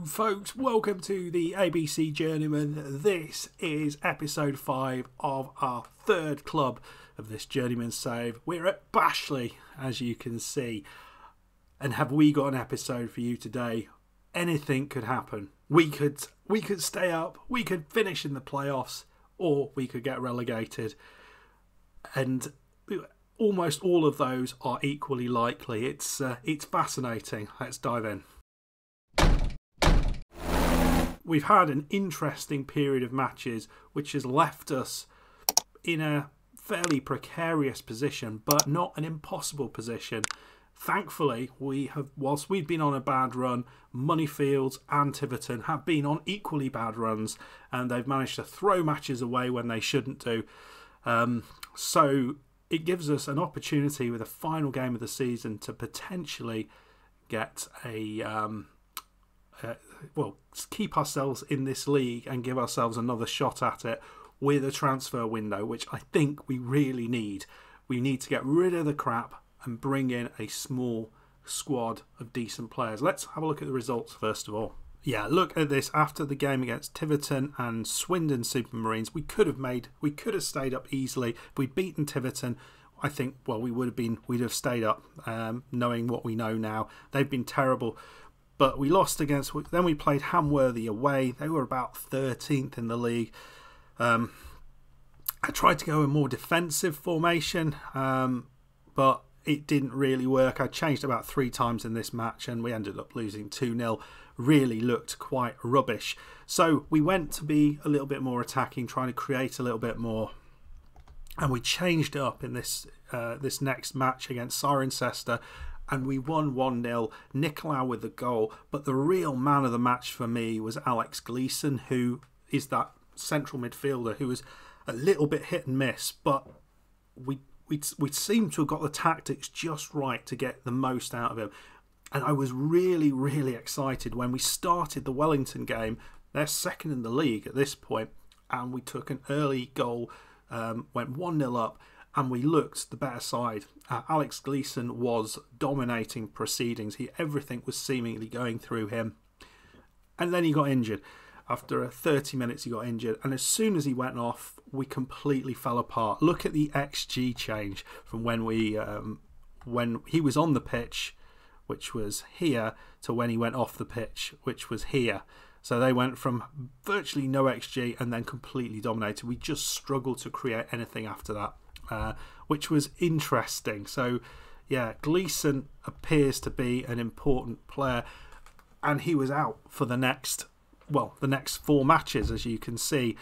folks, welcome to the ABC Journeyman. This is episode 5 of our third club of this Journeyman save. We're at BASHLEY, as you can see. And have we got an episode for you today? Anything could happen. We could stay up, we could finish in the playoffs, or we could get relegated. And almost all of those are equally likely. It's fascinating. Let's dive in. We've had an interesting period of matches which has left us in a fairly precarious position, but not an impossible position. Thankfully, whilst we've been on a bad run, Moneyfields and Tiverton have been on equally bad runs, and they've managed to throw matches away when they shouldn't do. So it gives us an opportunity with the final game of the season to potentially get keep ourselves in this league and give ourselves another shot at it with a transfer window, which I think we really need. We need to get rid of the crap and bring in a small squad of decent players. Let's have a look at the results first of all. Yeah, look at this. After the game against Tiverton and Swindon Supermarines, we could have stayed up easily. If we'd beaten Tiverton, I think, well, we'd have stayed up, knowing what we know now. They've been terrible. But we lost against, then we played Hamworthy away. They were about 13th in the league. I tried to go a more defensive formation, but it didn't really work. I changed about 3 times in this match and we ended up losing 2-0. Really looked quite rubbish. So we went to be a little bit more attacking, trying to create a little bit more. And we changed it up in this next match against Cirencester. And we won 1-0, Nicolau with the goal. But the real man of the match for me was Alex Gleeson, who is that central midfielder who was a little bit hit and miss. But we seemed to have got the tactics just right to get the most out of him. And I was really, really excited when we started the Wellington game. They're second in the league at this point. And we took an early goal, went 1-0 up. And we looked the better side. Alex Gleeson was dominating proceedings. Everything was seemingly going through him. And then he got injured. After 30 minutes, he got injured. And as soon as he went off, we completely fell apart. Look at the XG change from when he was on the pitch, which was here, to when he went off the pitch, which was here. So they went from virtually no XG and then completely dominated. We just struggled to create anything after that. Which was interesting. So yeah, Gleeson appears to be an important player, and he was out for the next 4 matches, as you can see,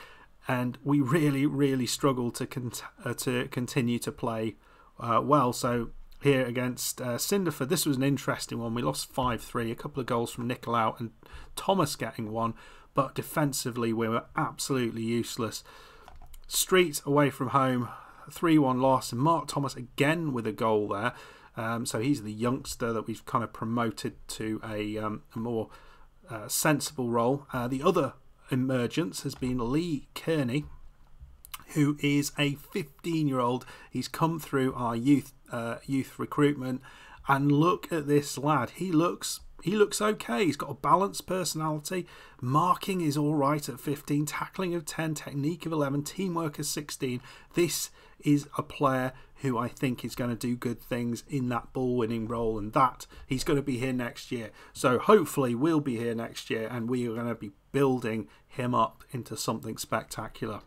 and we really struggled to continue to play well. So here against Cinderford, this was an interesting one. We lost 5-3, a couple of goals from Nicolau and Thomas getting one, but defensively we were absolutely useless. Street away from home, 3-1 loss, and Mark Thomas again with a goal there. So he's the youngster that we've kind of promoted to a more sensible role. The other emergence has been Lee Kearney, who is a 15-year-old. He's come through our youth recruitment, and look at this lad. He looks okay. He's got a balanced personality. Marking is all right at 15. Tackling of 10. Technique of 11. Teamwork of 16. This is a player who I think is going to do good things in that ball-winning role, and that he's going to be here next year. So hopefully we'll be here next year, and we are going to be building him up into something spectacular.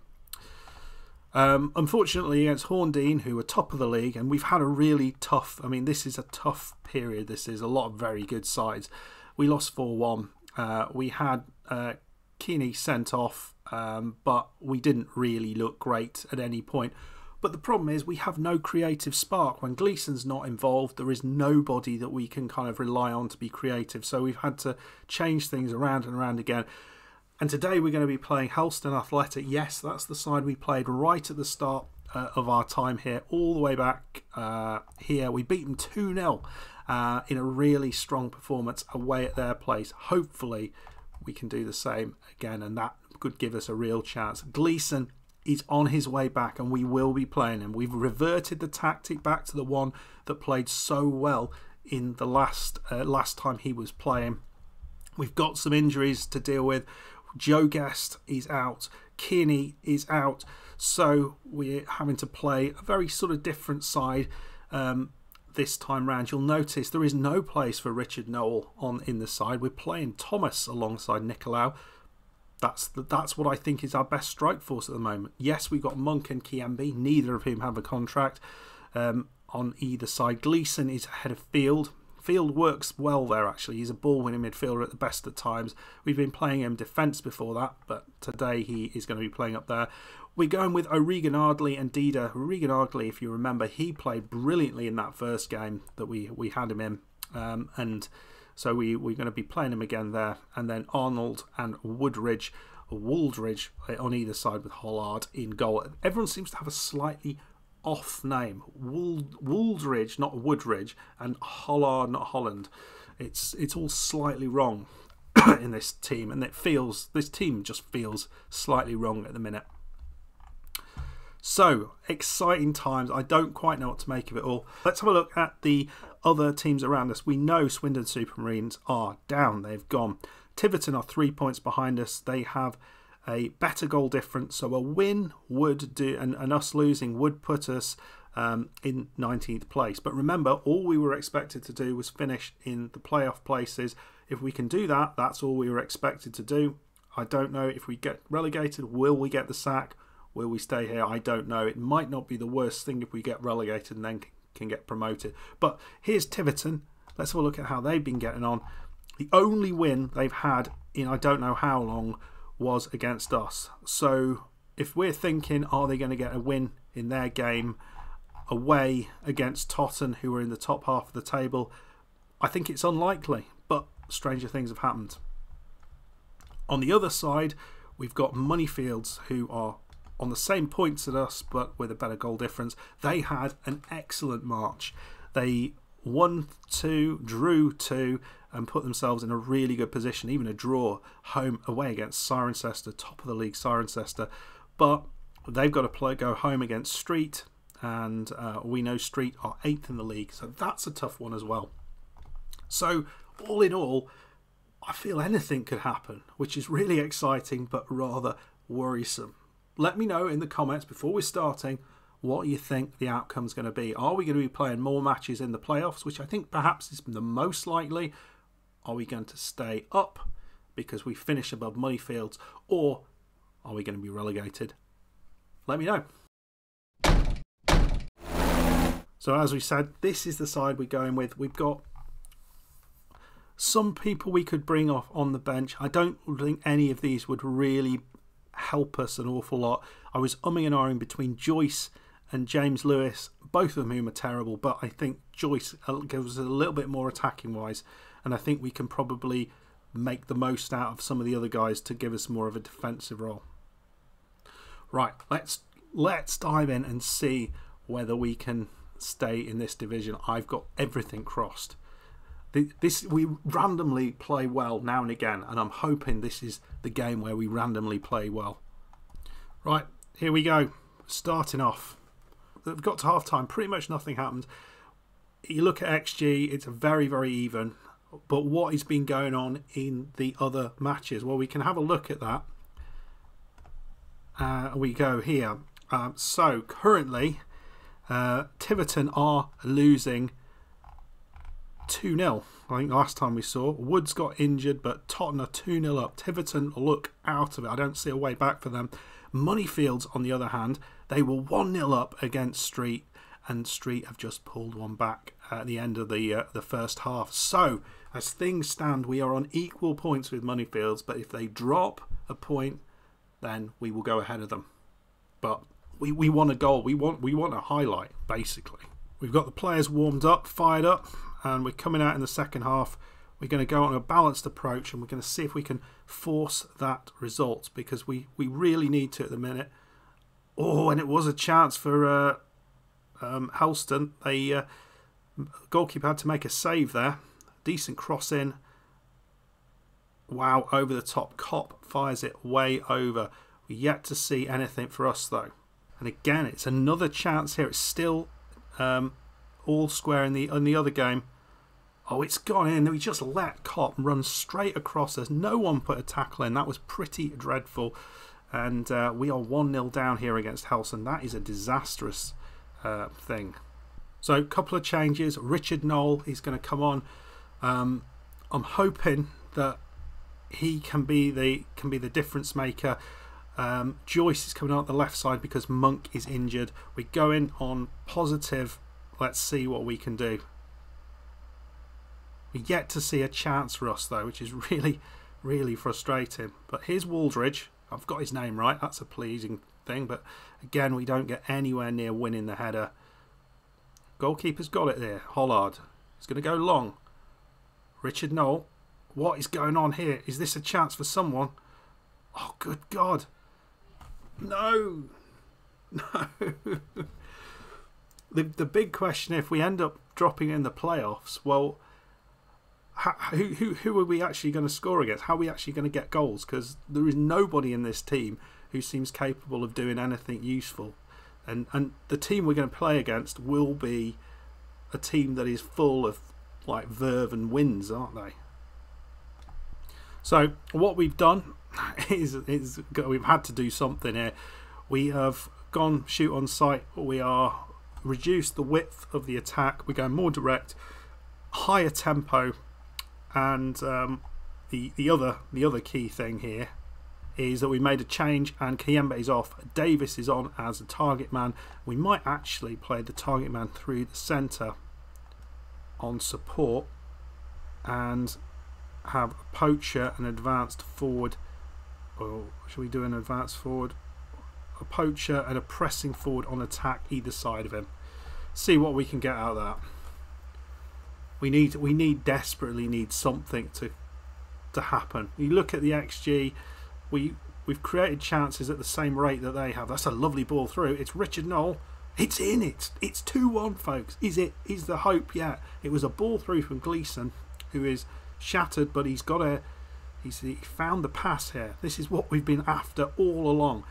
Unfortunately, against Horndean, who are top of the league, and we've had a really tough, this is a tough period. This is a lot of very good sides. We lost 4-1. We had Keeney sent off, but we didn't really look great at any point. But the problem is we have no creative spark. When Gleeson's not involved, there is nobody that we can kind of rely on to be creative. So we've had to change things around and around again. And today we're going to be playing Helston Athletic. Yes, that's the side we played right at the start of our time here, all the way back here. We beat them 2-0 in a really strong performance away at their place. Hopefully we can do the same again, and that could give us a real chance. Gleeson is on his way back, and we will be playing him. We've reverted the tactic back to the one that played so well in the last time he was playing. We've got some injuries to deal with. Joe Guest is out. Kearney is out. So we're having to play a very sort of different side this time round. You'll notice there is no place for Richard Noel in the side. We're playing Thomas alongside Nicolau. That's what I think is our best strike force at the moment. Yes, we've got Monk and Kiambi, neither of whom have a contract on either side. Gleeson is ahead of Field. Field works well there, actually. He's a ball-winning midfielder at the best of times. We've been playing him defence before that, but today he is going to be playing up there. We're going with O'Regan Ardley and Dida. O'Regan Ardley, if you remember, he played brilliantly in that first game that we had him in. And so we're going to be playing him again there. And then Arnold and Wooldridge on either side with Hollard in goal. Everyone seems to have a slightly off name. Wooldridge, not Woodridge, and Hollard, not Holland. It's all slightly wrong in this team, and this team just feels slightly wrong at the minute. So, exciting times. I don't quite know what to make of it all. Let's have a look at the other teams around us. We know Swindon Supermarines are down. They've gone. Tiverton are 3 points behind us. They have a better goal difference, so a win would do, and us losing would put us in 19th place. But remember, all we were expected to do was finish in the playoff places. If we can do that, that's all we were expected to do. I don't know if we get relegated. Will we get the sack? Will we stay here? I don't know. It might not be the worst thing if we get relegated and then can get promoted. But here's Tiverton. Let's have a look at how they've been getting on. The only win they've had in I don't know how long was against us. So if we're thinking, are they going to get a win in their game away against Totton, who are in the top half of the table, I think it's unlikely, but stranger things have happened. On the other side, we've got Moneyfields, who are on the same points as us, but with a better goal difference. They had an excellent March. They won 2, drew 2, and put themselves in a really good position, even a draw away against Cirencester, top of the league Cirencester. But they've got to go home against Street, and we know Street are 8th in the league, so that's a tough one as well. So all in all, I feel anything could happen, which is really exciting but rather worrisome. Let me know in the comments before we're starting what you think the outcome's going to be. Are we going to be playing more matches in the playoffs, which I think perhaps is the most likely? Are we going to stay up because we finish above Moneyfields, or are we going to be relegated? Let me know. So as we said, this is the side we're going with. We've got some people we could bring off on the bench. I don't think any of these would really help us an awful lot. I was umming and ahhing between Joyce and James Lewis, both of whom are terrible, but I think Joyce gives us a little bit more attacking wise, and I think we can probably make the most out of some of the other guys to give us more of a defensive role. Right, let's dive in and see whether we can stay in this division. I've got everything crossed. We randomly play well now and again, and I'm hoping this is the game where we randomly play well. Right, here we go. Starting off. We've got to half time, pretty much nothing happened. You look at XG, it's very, very even. But what has been going on in the other matches? Well, we can have a look at that. We go here. So currently, Tiverton are losing 2-0. I think last time we saw Woods got injured, but Tottenham are 2-0 up. Tiverton look out of it. I don't see a way back for them. Moneyfields, on the other hand, they were 1-0 up against Street, and Street have just pulled one back at the end of the first half. So as things stand, we are on equal points with Moneyfields, but if they drop a point, then we will go ahead of them. But we want a goal. We want a highlight, basically. We've got the players warmed up, fired up, and we're coming out in the second half. We're going to go on a balanced approach, and we're going to see if we can force that result, because we really need to at the minute. Oh, and it was a chance for Helston. The goalkeeper had to make a save there. Decent cross in. Wow, over the top. Kopp fires it way over. We're yet to see anything for us, though. And again, it's another chance here. It's still all square in the other game. Oh, it's gone in. We just let Kopp run straight across us. No one put a tackle in. That was pretty dreadful. And we are 1-0 down here against Helston. That is a disastrous thing. So a couple of changes. Richard Knoll is going to come on. I'm hoping that he can be the difference maker. Joyce is coming out the left side because Monk is injured. We're going on positive. Let's see what we can do. We yet to see a chance for us though, which is really, really frustrating. But here's Waldridge. I've got his name right. That's a pleasing thing. But again, we don't get anywhere near winning the header. Goalkeeper's got it there. Hollard. He's going to go long. Richard Knoll. What is going on here? Is this a chance for someone? Oh, good God. No. No. The big question, if we end up dropping in the playoffs, well, who are we actually going to score against? How are we actually going to get goals? Because there is nobody in this team who seems capable of doing anything useful. And the team we're going to play against will be a team that is full of like verve and wins, aren't they? So what we've done is we've had to do something here. We have gone shoot on sight. We are reduced the width of the attack. We're going more direct, higher tempo, and the other key thing here is that we made a change and Kiembe is off. Davis is on as a target man. We might actually play the target man through the centre on support and have a poacher, an advanced forward, or should we do an advanced forward? A poacher and a pressing forward on attack either side of him. See what we can get out of that. We desperately need something to happen. You look at the XG, we've created chances at the same rate that they have. That's a lovely ball through. It's Richard Knoll. It's in. It's 2-1, folks. Is the hope yet? It was a ball through from Gleeson, who is shattered, but he found the pass here. This is what we've been after all along.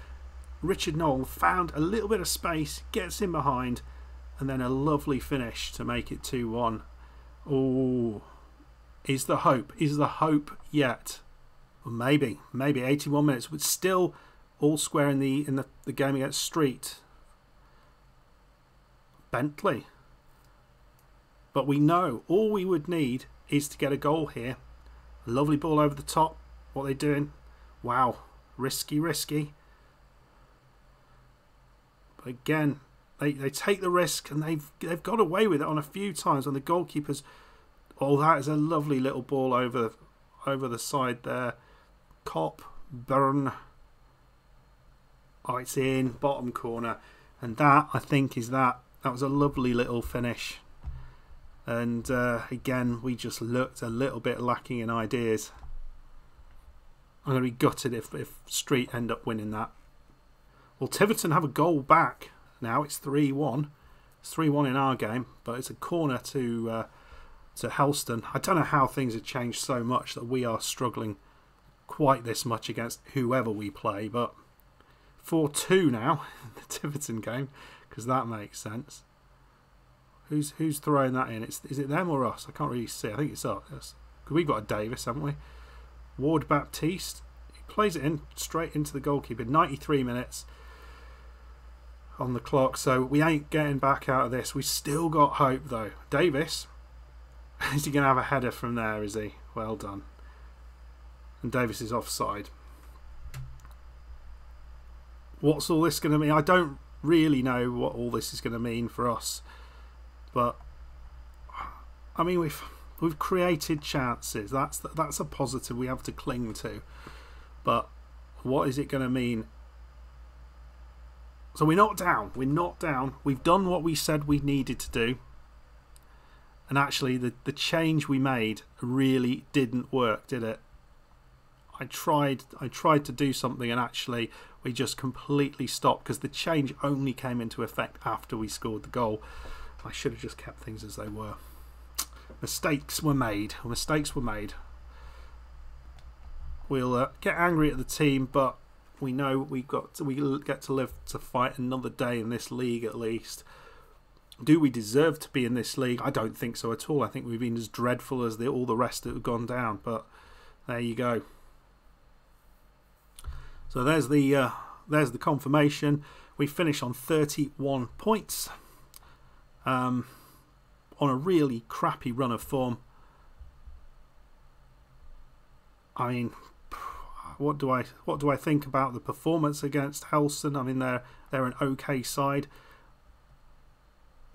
Richard Knoll found a little bit of space, gets in behind, and then a lovely finish to make it 2-1. Oh, is the hope yet? Well, maybe 81 minutes, but still all square in the game against Street. Bentley. But we know all we would need is to get a goal here. A lovely ball over the top. What are they doing? Wow, risky. But again, they take the risk and they've got away with it on a few times. And the goalkeepers, oh, that is a lovely little ball over the side there. Kopp, Burn. Oh, it's in bottom corner, and that I think is that. That was a lovely little finish. And again, we just looked a little bit lacking in ideas. I'm going to be gutted if Street end up winning that. Well, Tiverton have a goal back now. It's 3-1. It's 3-1 in our game, but it's a corner to Helston. I don't know how things have changed so much that we are struggling quite this much against whoever we play, but 4-2 now in the Tiverton game, because that makes sense. Who's throwing that in? Is it them or us? I can't really see. I think it's us. Because we've got a Davis, haven't we? Ward Baptiste. He plays it in straight into the goalkeeper. 93 minutes on the clock, so we ain't getting back out of this. We still got hope though. Davis. Is he going to have a header from there, is he? Well done. And Davis is offside. What's all this going to mean? I don't really know what all this is going to mean for us. But I mean, we've created chances. That's a positive we have to cling to. But what is it going to mean? So we're not down. We're not down. We've done what we said we needed to do. And actually, the change we made really didn't work, did it? I tried to do something, and actually we just completely stopped because the change only came into effect after we scored the goal. I should have just kept things as they were. Mistakes were made. We'll get angry at the team, but we know we get to live to fight another day in this league at least. Do we deserve to be in this league? I don't think so at all. I think we've been as dreadful as all the rest that have gone down. But there you go. So there's the confirmation. We finish on 31 points. On a really crappy run of form. I mean, what do I think about the performance against Helston? I mean, they're an okay side.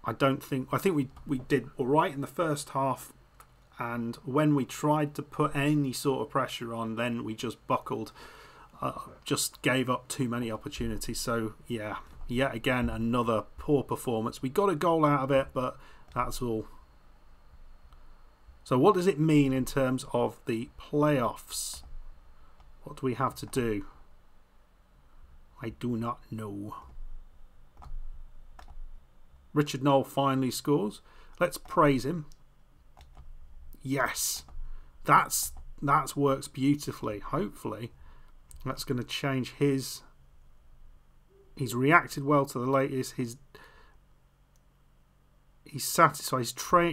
I think we did all right in the first half, and when we tried to put any sort of pressure on, then we just buckled, just gave up too many opportunities. So yeah, yet again another poor performance. We got a goal out of it, but that's all. So what does it mean in terms of the playoffs? What do we have to do? I do not know. Richard Knoll finally scores. Let's praise him. Yes, that works beautifully. Hopefully, that's going to change his. He's reacted well to the latest. He's satisfied.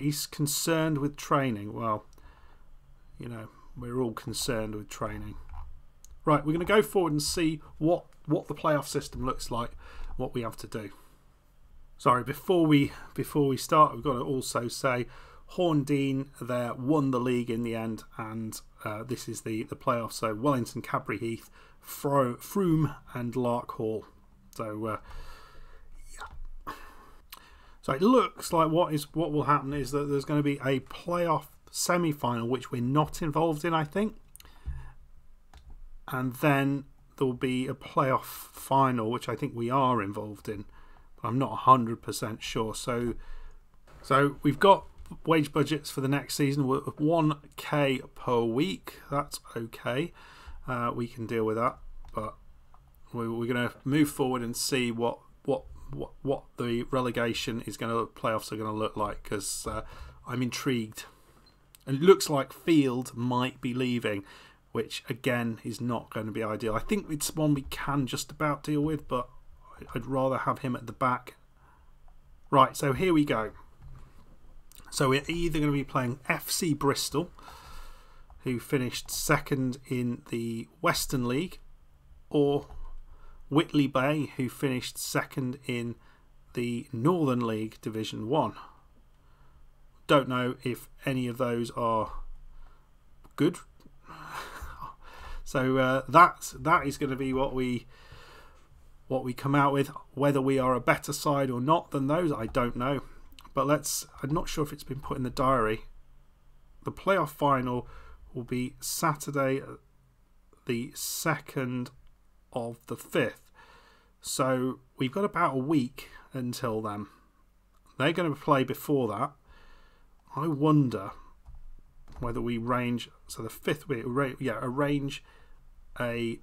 He's concerned with training. Well, you know, we're all concerned with training. Right, we're going to go forward and see what the playoff system looks like. What we have to do. Sorry, before we start, we've got to also say Horndean there won the league in the end, and this is the playoffs. So Wellington, Cadbury Heath, Frome, and Lark Hall. So yeah. So it looks like what will happen is that there's going to be a playoff semi-final, which we're not involved in, I think, and then there will be a playoff final, which I think we are involved in. I'm not 100% sure. So we've got wage budgets for the next season. 1k per week. That's okay. We can deal with that. But we're going to move forward and see what the relegation playoffs are going to look like, because I'm intrigued. And it looks like Field might be leaving, which again is not going to be ideal. I think it's one we can just about deal with, but I'd rather have him at the back. Right, so here we go. So we're either going to be playing FC Bristol, who finished second in the Western League, or Whitley Bay, who finished second in the Northern League Division 1. Don't know if any of those are good. So that is going to be what we come out with. Whether we are a better side or not than those, I don't know. But I'm not sure if it's been put in the diary. The playoff final will be Saturday, the 2nd of the 5th. So we've got about a week until then. They're going to play before that. I wonder whether we arrange, so the 5th week, arrange a,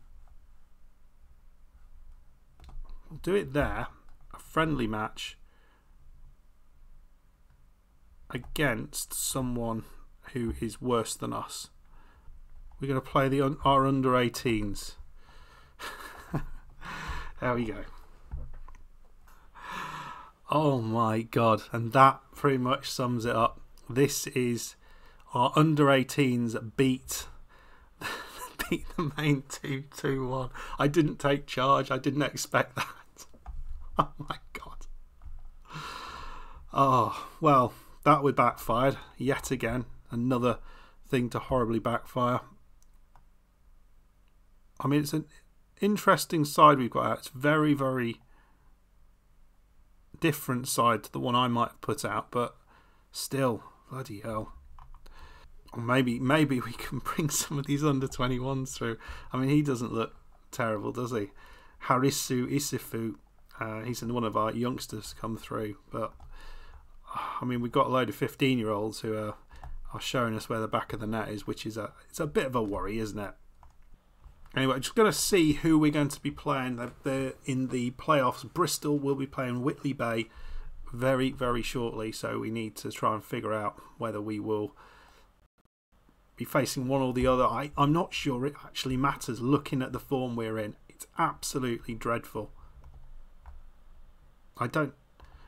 we'll do it there, a friendly match against someone who is worse than us. We're going to play our under 18s. There we go. Oh my god, and that pretty much sums it up. This is our under 18s beat the main 2-1. I didn't take charge. I didn't expect that. Oh my god. Oh, well, that would backfired yet again. Another thing to horribly backfire. I mean, it's an interesting side we've got out. It's very, very different side to the one I might have put out, but still, bloody hell. Or maybe we can bring some of these under 21s through. I mean, he doesn't look terrible, does he? Harisu Isifu, he's one of our youngsters come through, but I mean, we've got a load of 15-year-olds who are showing us where the back of the net is, which is it's a bit of a worry, isn't it? Anyway, just going to see who we're going to be playing in the playoffs. Bristol will be playing Whitley Bay very, very shortly, so we need to try and figure out whether we will be facing one or the other. I'm not sure it actually matters looking at the form we're in. It's absolutely dreadful.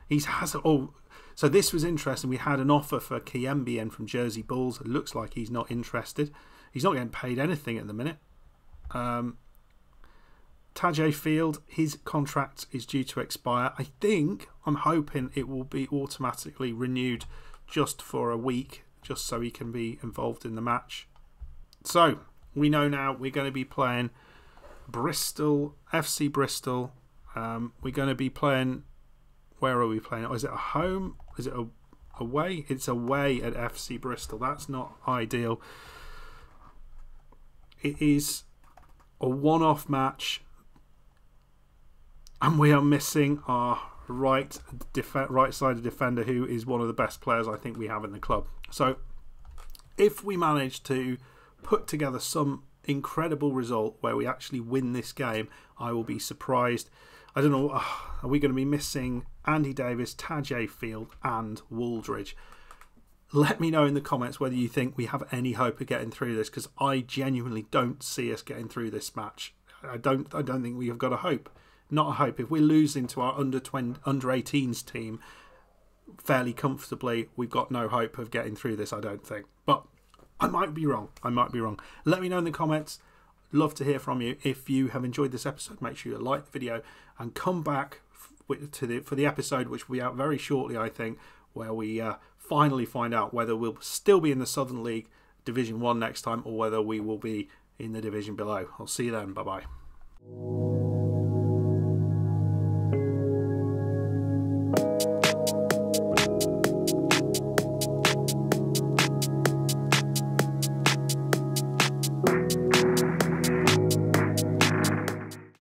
He's has oh. So this was interesting. We had an offer for KegManPlays from Jersey Bulls. It looks like he's not interested. He's not getting paid anything at the minute. Tajay Field, his contract is due to expire. I'm hoping it will be automatically renewed just for a week, just so he can be involved in the match. So we know now we're going to be playing Bristol, FC Bristol. We're going to be playing, where are we playing? Is it a home? Is it away? It's away at FC Bristol. That's not ideal. It is a one-off match, and we are missing our right-sided defender, who is one of the best players I think we have in the club. So if we manage to put together some incredible result where we actually win this game, I will be surprised. I don't know, are we going to be missing Andy Davis, Tajay Field and Wooldridge? Let me know in the comments whether you think we have any hope of getting through this, because I genuinely don't see us getting through this match. I don't think we have got a hope. Not a hope. If we're losing to our under 18s team fairly comfortably, we've got no hope of getting through this, I don't think. But I might be wrong. I might be wrong. Let me know in the comments. Love to hear from you. If you have enjoyed this episode, make sure you like the video and come back for the episode, which will be out very shortly, I think, where we finally find out whether we'll still be in the Southern League Division 1 next time, or whether we will be in the division below. I'll see you then. Bye-bye.